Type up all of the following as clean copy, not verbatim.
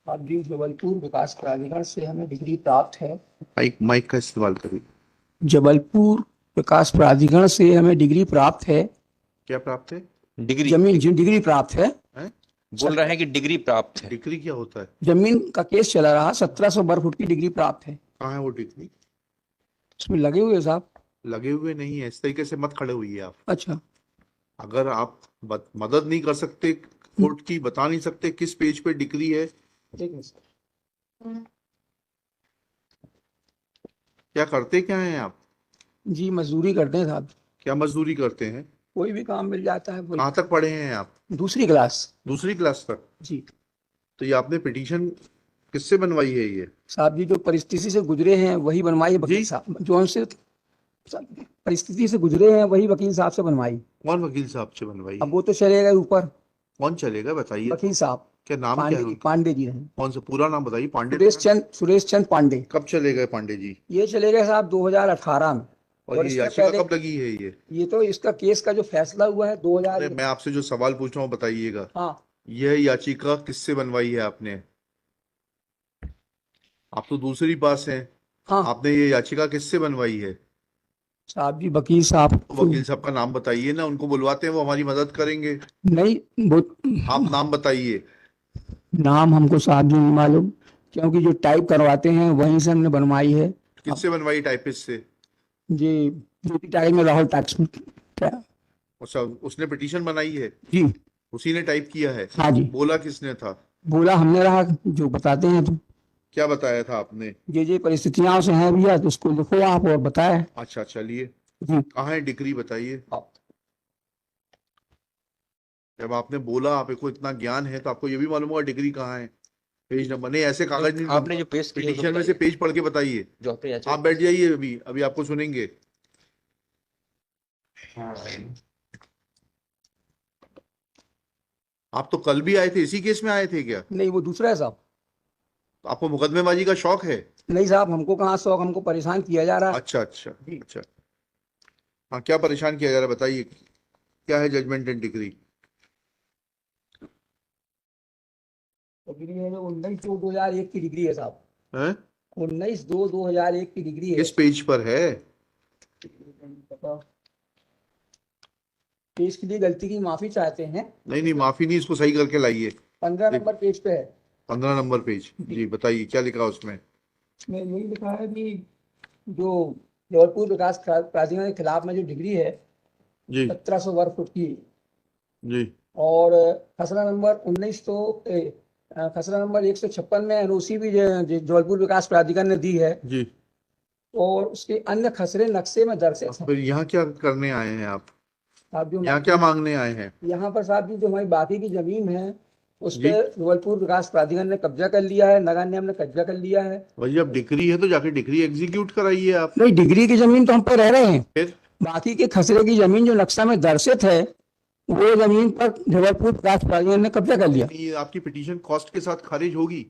अब जी जबलपुर विकास प्राधिकरण से हमें डिग्री प्राप्त है। माइक माइक का इस्तेमाल करिए। जबलपुर विकास प्राधिकरण से हमें डिग्री प्राप्त है। क्या प्राप्त है? डिग्री डिग्री प्राप्त है। हैं? बोल रहे हैं कि डिग्री प्राप्त है। डिग्री क्या होता है? जमीन का केस चला रहा, 1700 वर्ग फुट की डिग्री प्राप्त है। कहाँ है वो डिग्री? उसमें लगे हुए साहब। लगे हुए नहीं है, इस तरीके से मत खड़े हुई है आप। अच्छा, अगर आप मदद नहीं कर सकते कोर्ट की, बता नहीं सकते किस पेज पे डिग्री है, ठीक है सर। क्या करते क्या हैं आप? जी मजदूरी करते हैं साहब। क्या मजदूरी करते हैं? कोई भी काम मिल जाता है कहाँ तक पढ़े हैं आप? दूसरी क्लास। दूसरी क्लास तक? जी तो ये आपने पिटीशन किससे बनवाई है ये? साहब जी, जो परिस्थिति से गुजरे हैं वही बनवाई है वकील जी? साहब। जो उनसे परिस्थिति से गुजरे हैं वही वकील साहब से बनवाई। कौन वकील साहब से बनवाई? अब वो तो चले गए ऊपर। कौन चलेगा बताइए? वकील साहब क्या नाम क्या है उनका? पांडे जी हैं। कौन सा पूरा नाम बताइए? पांडे सुरेश चंद पांडे। कब चले गए पांडे जी? ये चले गए साहब 2018 में। और ये इससे याचिका पहले कब लगी है ये तो इसका केस का जो फैसला हुआ है 2000। अरे मैं आपसे जो सवाल पूछ रहा हूँ बताइएगा। हाँ यह याचिका किससे बनवाई है आपने? आप तो दूसरी पास हैं। हाँ आपने ये याचिका किससे बनवाई है? साहब जी, वकील साहब। वकील साहब का नाम बताइए ना, उनको बुलवाते हैं, वो हमारी मदद करेंगे। नहीं, वो आप नाम बताइए। नाम हमको साहब जी नहीं मालूम, क्योंकि जो टाइप करवाते हैं वहीं से हमने बनवाई है। किससे बनवाई? टाइपिस्ट से? जी ड्यूटी टाइम में राहुल टैक्स अच्छा, उसने पिटीशन बनाई है? जी। उसी ने टाइप किया है? हाँ जी। बोला किसने था? बोला हमने रहा, जो बताते हैं तो क्या बताया था आपने? ये परिस्थितियां से हैं भैया, तो उसको लिखो आप और बताए। अच्छा चलिए, जी कहाँ है डिग्री बताइए। जब आपने बोला आपको इतना ज्ञान है तो आपको ये भी मालूम होगा डिग्री कहाँ है। पेज नंबर नहीं, ऐसे कागज नहीं। आपने जो पेश किया पिटीशन में से पेज पढ़ के बताइए। जो आपने याचिका आप बैठ जाइए, अभी अभी आपको सुनेंगे। आप तो कल भी आए थे, इसी केस में आए थे क्या? नहीं, वो दूसरा है साहब। तो आपको मुकदमेबाजी का शौक है? नहीं साहब, हमको कहाँ शौक, हमको परेशान किया जा रहा है। अच्छा अच्छा अच्छा। हाँ, क्या परेशान किया जा रहा है बताइए। क्या है जजमेंट एंड डिग्री? डिग्री है जो 19/2/2001 की डिग्री है साहब। हैं? 19/2/2001 की डिग्री है। किस पेज पर है? पेज के लिए गलती की माफी चाहते हैं। नहीं नहीं, माफी नहीं, इसको सही करके लाइए। 15 नंबर पेज पे है। 15 नंबर पेज? जी बताइए, क्या लिखा उसमें? इसमें यही लिखा है कि जो जबलपुर विकास प्राधिकरण के खिलाफ में जो डिग्री है जी 1700 वर्ग फुट की, जी और खसरा नंबर 156 में एनओसी भी जबलपुर विकास प्राधिकरण ने दी है। जी। और उसके अन्य खसरे नक्शे में दर्शाए हैं। फिर यहाँ क्या करने आए हैं आप? साहब जो यहाँ क्या मांगने आए हैं? यहाँ पर साहब जी जो हमारी बाकी की जमीन है उस जी। पर जबलपुर विकास प्राधिकरण ने कब्जा कर लिया है, नगर निगम ने कब्जा कर लिया है। भाई अब डिग्री है तो जाके डिग्री एग्जीक्यूट कराइए आप। नहीं, डिग्री की जमीन तो हम पर रह रहे हैं। फिर बाकी के खसरे की जमीन जो नक्शा में दर्शित है वो जमीन पर जबलपुर विकास प्राधिकरण ने कब्जा कर लिया। ये आपकी पिटीशन कॉस्ट के साथ खारिज होगी।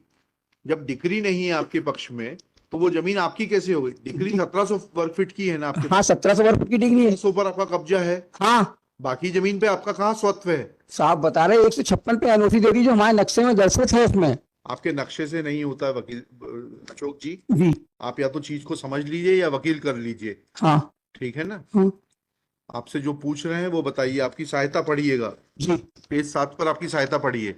जब डिग्री नहीं है आपके पक्ष में तो वो जमीन आपकी कैसे होगी? डिग्री 1700 वर्ग फीट की है ना आपके? हाँ, 1700 वर्ग फुट की डिग्री है। 100 पर आपका कब्जा है। हाँ बाकी जमीन पे आपका कहाँ स्वत्व है? साहब बता रहे 156 पे एनओसी दे दी जो हमारे नक्शे में दर्शित है उसमें। आपके नक्शे से नहीं होता है वकील अशोक जी। जी आप या तो चीज को समझ लीजिए या वकील कर लीजिए। हाँ। ठीक है ना? हाँ आपसे जो पूछ रहे हैं वो बताइए। आपकी सहायता पढ़िएगा, जी। पेज 7 पर आपकी सहायता पढ़िए।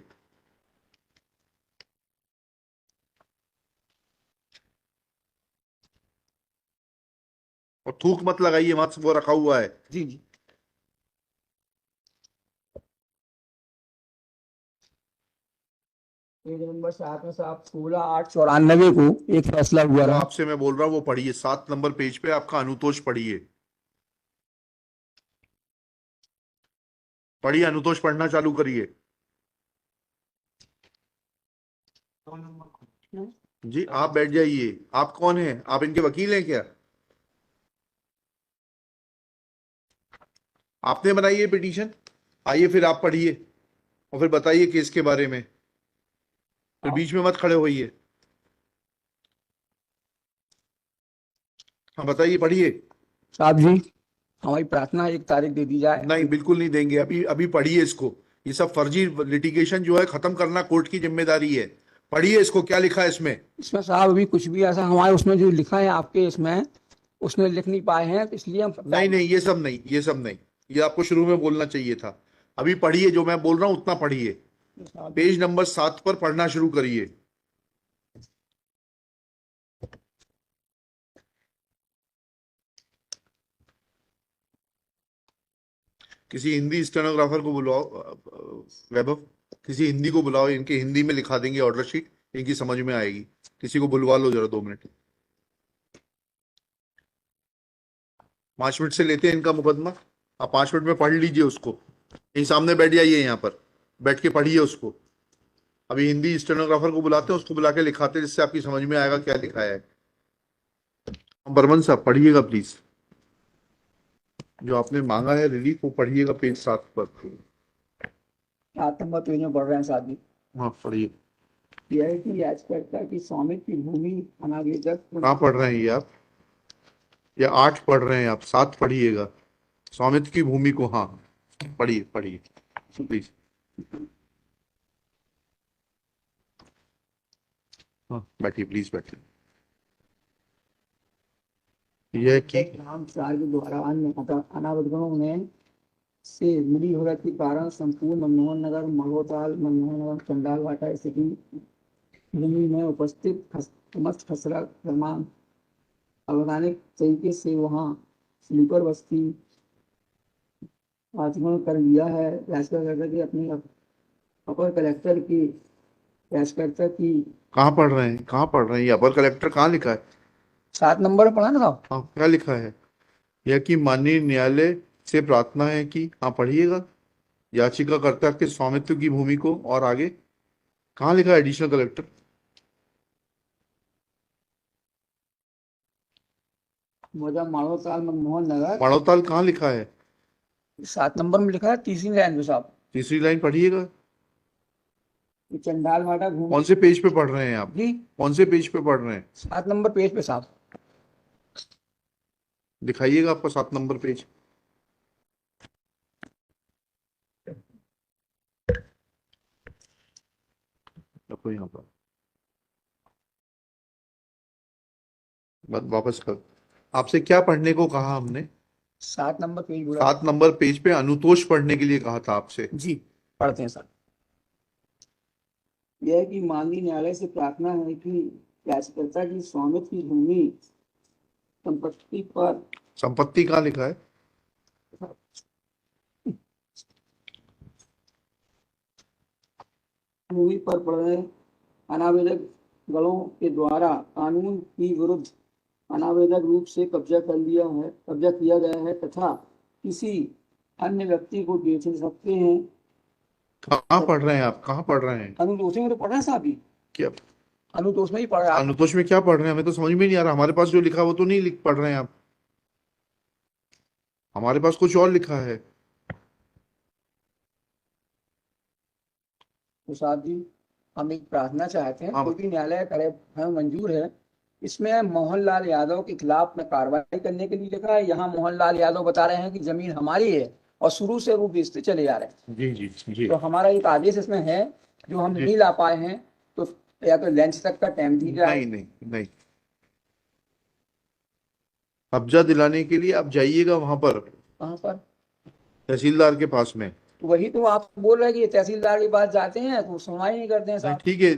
और थूक मत लगाइए, मत, वो रखा हुआ है। जी जी। पेज नंबर 7 में साहब 16/8/94 को एक फैसला हुआ जो रहा। आपसे मैं बोल रहा हूँ वो पढ़िए। 7 नंबर पेज पे आपका अनुतोष पढ़िए। पढ़िए, अनुतोष पढ़ना चालू करिए। जी आप बैठ जाइए। आप कौन हैं? आप इनके वकील हैं क्या? आपने बनाई है पिटीशन? आइए फिर आप पढ़िए और फिर बताइए केस के बारे में। फिर बीच में मत खड़े होइए। हाँ बताइए, पढ़िए। साहब जी, हमारी प्रार्थना है 1 तारीख दे दी जाए। नहीं, बिल्कुल नहीं देंगे। अभी अभी पढ़िए इसको। ये सब फर्जी लिटिगेशन जो है खत्म करना कोर्ट की जिम्मेदारी है। पढ़िए इसको, क्या लिखा है इसमें। इसमें साहब अभी कुछ भी ऐसा हमारे उसमें जो लिखा है आपके इसमें उसमें लिख नहीं पाए हैं, तो इसलिए हम नहीं नहीं, ये सब नहीं, ये सब नहीं, ये आपको शुरू में बोलना चाहिए था। अभी पढ़िए, जो मैं बोल रहा हूँ उतना पढ़िए। पेज नंबर 7 पर पढ़ना शुरू करिए। किसी हिंदी स्टेनोग्राफर को बुलाओ, वैभव, किसी हिंदी को बुलाओ, इनके हिंदी में लिखा देंगे ऑर्डर शीट, इनकी समझ में आएगी। किसी को बुलवा लो जरा, 2 मिनट। 5 मिनट से लेते हैं इनका मुकदमा। आप 5 मिनट में पढ़ लीजिए उसको। यहीं सामने बैठ जाइए, यहाँ पर बैठ के पढ़िए उसको। अभी हिंदी स्टेनोग्राफर को बुलाते हैं, उसको बुला के लिखाते हैं, जिससे आपकी समझ में आएगा क्या लिखा है। बर्मन साहब पढ़िएगा प्लीज, जो आपने मांगा है रिलीफ, वो पढ़िएगा पेज 7 पर। 7 नंबर पेज में पढ़ रहे हैं साहब जी। हाँ पढ़िए। यह है कि याचिकाकर्ता की स्वामित्व की भूमि अनावेदक कहाँ पढ़ रहे हैं ये आप? या 8 पढ़ रहे हैं आप? 7 पढ़िएगा। स्वामित्व की भूमि को, हाँ पढ़िए पढ़िए प्लीज। हाँ बैठिए प्लीज, बैठिए। यह कि नाम चार के द्वारा अन्य अनावरणों में से मिली भगत के कारण संपूर्ण मनमोहन नगर, मल्होताल, मनमोहन नगर, चंडाल वाटा स्थिति भूमि में उपस्थित समस्त खसरा क्रमांक अवैधानिक तरीके से वहाँ स्लीपर बस्ती आचमन कर लिया है। याचिकाकर्ता की अपनी अपर कलेक्टर की याचिकाकर्ता की कहाँ पढ़ रहे हैं, कहाँ पढ़ रहे हैं? ये अपर कलेक्टर कहाँ लिखा है? 7 नंबर में पढ़ा ना साहब। हाँ क्या लिखा है? यह कि माननीय न्यायालय से प्रार्थना है कि, हाँ पढ़िएगा, याचिकाकर्ता के स्वामित्व की भूमि को, और आगे कहाँ लिखा है एडिशनल कलेक्टर? मौजा माड़ोताल मनमोहन नगर, माड़ोताल कहाँ लिखा है? 7 नंबर में लिखा है, तीसरी लाइन में साहब। तीसरी लाइन पढ़िएगा। ये चंडाल वाटा भूमि कौन से पेज पे पढ़ रहे हैं आप? जी, कौन से पेज पे पढ़ रहे हैं? 7 नंबर पेज पे साहब। दिखाइएगा आपका 7 नंबर पेज। रखो यहाँ पर, वापस कर। आपसे क्या पढ़ने को कहा हमने? 7 नंबर पेज बोला 7 नंबर पेज पे अनुतोष पढ़ने के लिए कहा था आपसे। जी, पढ़ते हैं सर। यह है कि माननीय न्यायालय से प्रार्थना है कि याचिकाकर्ता की स्वामित्व की भूमि संपत्ति पर संपत्ति कहाँ लिखा है? भूमि पर पड़ रहे अनावेदक दलों के द्वारा कानून की विरुद्ध अनावेदक रूप से कब्जा किया गया है तथा किसी अन्य व्यक्ति को बेच सकते हैं। कहाँ पढ़ रहे हैं आप? कहाँ पढ़ रहे हैं? अनुतोष में तो पढ़ रहे हैं साहब जी, क्या अनुतोष में ही पढ़ रहे हैं आप। अनुतोष में क्या पढ़ रहे हैं? हमें तो समझ में नहीं आ रहा। हमारे पास जो लिखा वो तो नहीं लिख पढ़ रहे हैं आप। हमारे पास कुछ और लिखा है। तो साहब जी हम एक प्रार्थना चाहते हैं, हाँ। कोई भी न्यायालय करे हमें मंजूर है। इसमें मोहनलाल यादव के खिलाफ में कार्रवाई करने के लिए लिखा है। यहाँ मोहनलाल यादव बता रहे हैं कि जमीन हमारी है और शुरू से वो बेचते चले जा रहे हैं। जी जी जी। तो हमारा एक आदेश इसमें है जो हम जी। नहीं ला पाए हैं, तो या तो लंच तक का टाइम दी जाए। नहीं नहीं नहीं, कब्जा दिलाने के लिए आप जाइएगा वहां पर, कहाँ पर? तहसीलदार के पास में। तो वही तो आप बोल रहे हैं कि तहसीलदार के पास जाते हैं तो सुनवाई नहीं करते हैं नहीं, साहब। ठीक है,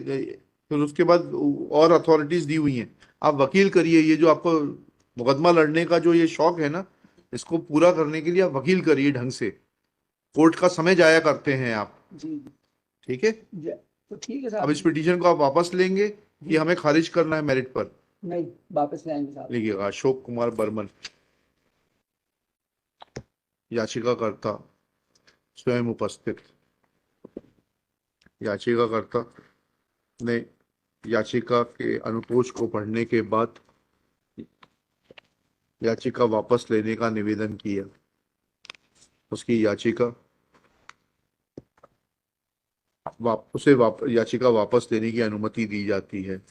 फिर उसके बाद और अथॉरिटीज दी हुई हैं। आप वकील करिए। ये जो आपको मुकदमा लड़ने का जो ये शौक है ना, इसको पूरा करने के लिए आप वकील करिए ढंग से। कोर्ट का समय जाया करते हैं आप। जी ठीक है, तो ठीक है अब साहब। इस पिटीशन को आप वापस लेंगे कि हमें खारिज करना है मेरिट पर? नहीं, वापस लाएंगे साहब। लिखिएगा, अशोक कुमार बर्मन, याचिकाकर्ता स्वयं उपस्थित। याचिकाकर्ता ने याचिका के अनुतोष को पढ़ने के बाद याचिका वापस लेने का निवेदन किया। उसकी याचिका याचिका वापस लेने की अनुमति दी जाती है।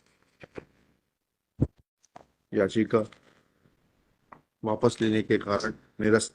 याचिका वापस लेने के कारण निरस्त